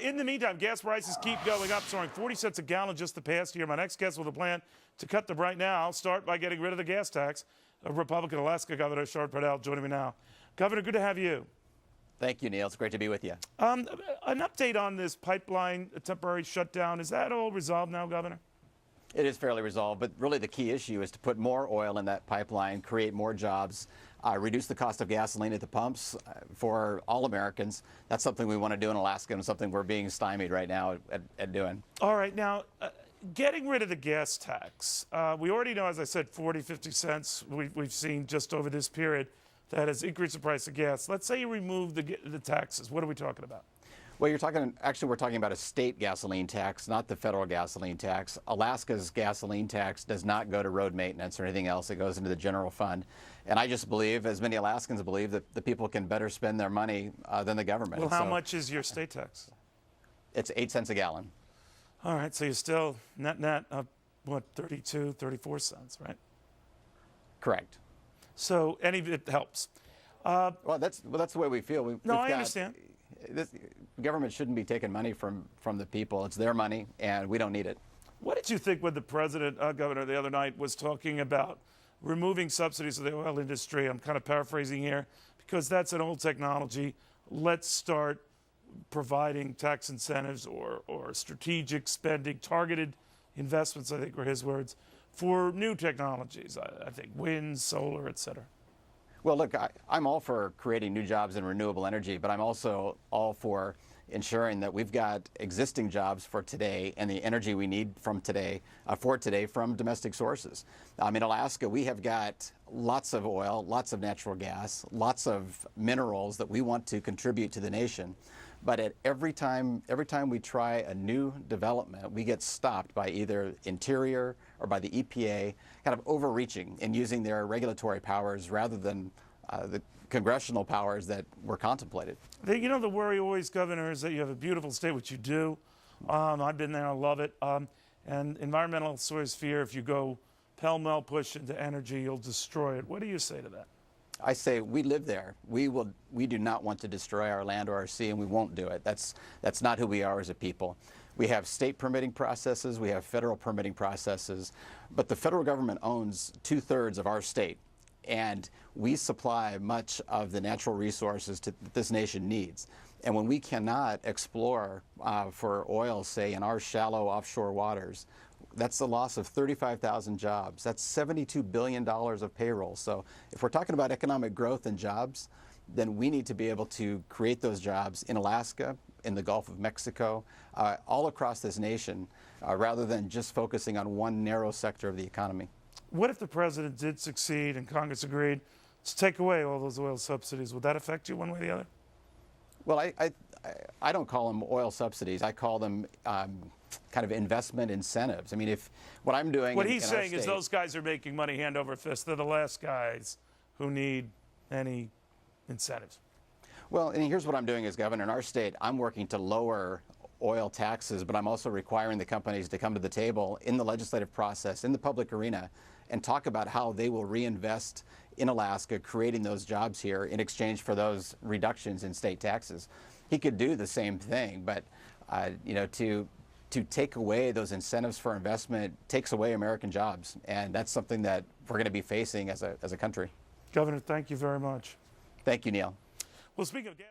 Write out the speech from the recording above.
In the meantime, gas prices keep going up, soaring 40 cents a gallon just the past year. My next guest with a plan to cut them right now. I'll start by getting rid of the gas tax. Republican Alaska Governor Sean Parnell joining me now. Governor, good to have you. Thank you, Neil. It's great to be with you. An update on this pipeline temporary shutdown. Is that all resolved now, Governor? It is fairly resolved, but really the key issue is to put more oil in that pipeline, create more jobs, reduce the cost of gasoline at the pumps for all Americans. That's something we want to do in Alaska and something we're being stymied right now at doing. All right. Now, getting rid of the gas tax. We already know, as I said, 40, 50 cents we've seen just over this period that has increased the price of gas. Let's say you remove the taxes. What are we talking about? Well, we're talking about a state gasoline tax, not the federal gasoline tax. Alaska's gasoline tax does not go to road maintenance or anything else. It goes into the general fund. And I just believe, as many Alaskans believe, that the people can better spend their money than the government. Well, how much is your state tax? It's 8 cents a gallon. All right, so you're still net what, 32, 34 cents, right? Correct. So it helps. Well, that's the way we feel. I understand. This government shouldn't be taking money from the people. It's their money, and we don't need it. What did you think when the president, governor, the other night was talking about removing subsidies of the oil industry? I'm kind of paraphrasing here because that's an old technology. Let's start providing tax incentives or strategic spending, targeted investments, I think were his words, for new technologies. I think wind, solar, et cetera. Well, look, I'm all for creating new jobs in renewable energy, but I'm also all for ensuring that we've got existing jobs for today and the energy we need from today, from domestic sources. In Alaska, we have got lots of oil, lots of natural gas, lots of minerals that we want to contribute to the nation. But at every time we try a new development, we get stopped by either Interior or by the EPA, kind of overreaching and using their regulatory powers rather than the congressional powers that were contemplated. You know, the worry always, Governor, is that you have a beautiful state, which you do. I've been there, I love it. And environmentalists always fear if you go pell-mell push into energy, you'll destroy it. What do you say to that? I say we live there. We do not want to destroy our land or our sea, and we won't do it. That's not who we are as a people. We have state permitting processes, we have federal permitting processes, but the federal government owns 2/3 of our state, and we supply much of the natural resources that this nation needs. And when we cannot explore for oil, say, in our shallow offshore waters, that's the loss of 35,000 jobs. That's $72 billion of payroll. So if we're talking about economic growth and jobs, then we need to be able to create those jobs in Alaska, in the Gulf of Mexico, all across this nation, rather than just focusing on one narrow sector of the economy. What if the president did succeed and Congress agreed to take away all those oil subsidies? Would that affect you one way or the other? Well, I don't call them oil subsidies. I call them kind of investment incentives. I mean, if what I'm doing... What he's saying is those guys are making money hand over fist. They're the last guys who need any incentives. Well, and here's what I'm doing as governor. In our state, I'm working to lower oil taxes, but I'm also requiring the companies to come to the table in the legislative process, in the public arena, and talk about how they will reinvest in Alaska, creating those jobs here in exchange for those reductions in state taxes. He could do the same thing, but to take away those incentives for investment takes away American jobs, and that's something that we're going to be facing as a country. Governor, thank you very much. Thank you, Neil. Well, speaking of gas...